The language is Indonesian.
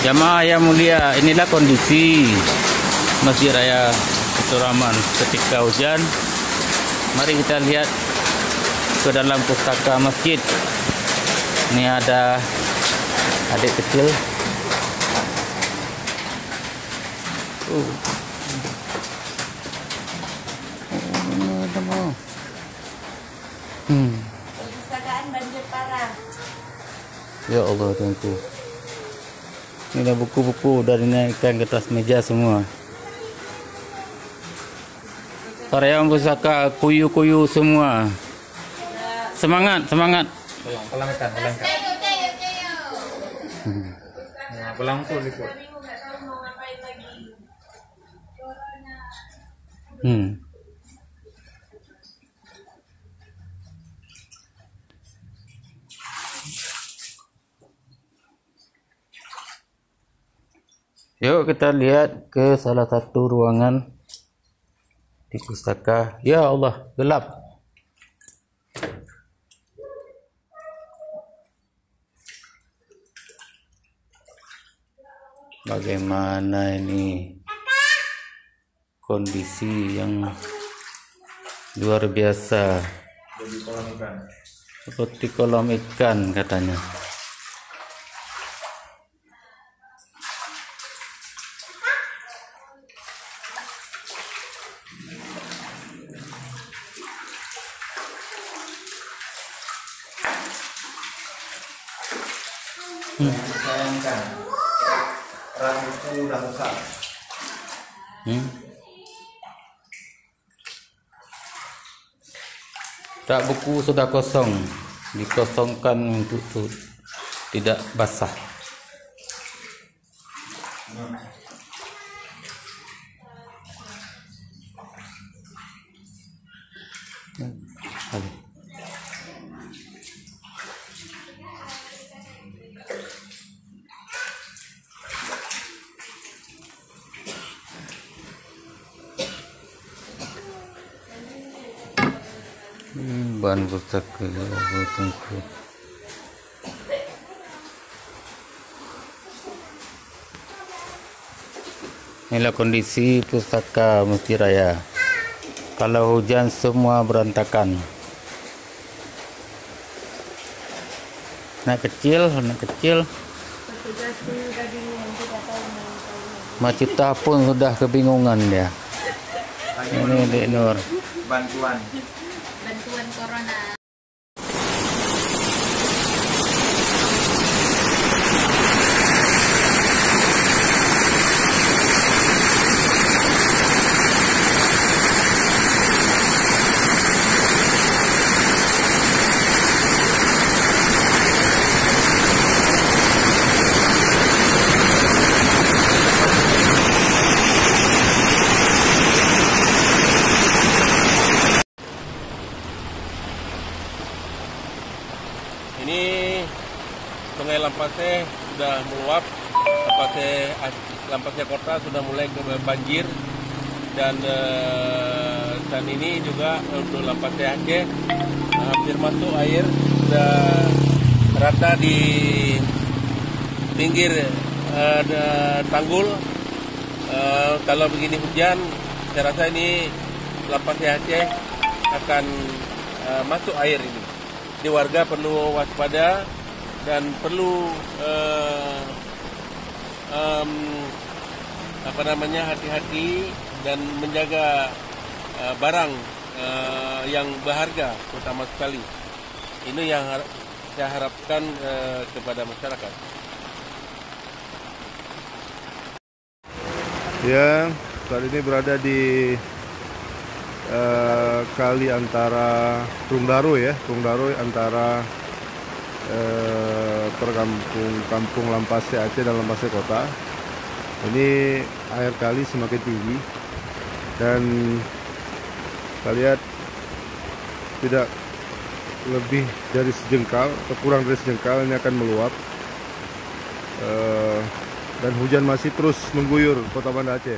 Jamaah yang mulia, inilah kondisi Masjid Raya Keturaman ketika hujan. Mari kita lihat ke dalam pustaka masjid. Ini ada adik kecil. Perpustakaan banjir parah. Ya Allah, Tuhanku. Ini ada buku-buku dari naikkan ke atas meja semua. Karyawan pustaka kuyu-kuyu semua. Semangat, semangat. Pulang ikan. Nah, pulang tuh ikut. Yuk kita lihat ke salah satu ruangan di pustaka. Ya Allah, gelap. Bagaimana ini kondisi yang luar biasa. Jadi kolam ikan. Seperti kolam ikan katanya. Sayangkan rambutku udah besar. Tak, buku sudah kosong, dikosongkan untuk tidak basah. Bahan pustaka tunggu. Inilah kondisi pustaka Masjid Raya. Kalau hujan semua berantakan. Anak kecil. Macita pun sudah kebingungan dia. Ini Dek Nur. Bantuan corona. Ini Sungai Lampasnya sudah meluap, Lampasnya kota sudah mulai banjir, dan ini juga untuk Lampasnya Aceh hampir masuk air, sudah rata di pinggir tanggul. Kalau begini hujan, saya rasa ini Lampasnya Aceh akan masuk air ini. Di warga perlu waspada dan perlu hati-hati dan menjaga barang yang berharga terutama sekali. Ini yang saya harapkan kepada masyarakat. Ya, saat ini berada di kali antara Tungdaru antara kampung Lampasnya Aceh dan Lampasnya Kota. Ini air kali semakin tinggi dan kita lihat tidak lebih dari sejengkal atau kurang dari sejengkal ini akan meluap, dan hujan masih terus mengguyur Kota Banda Aceh.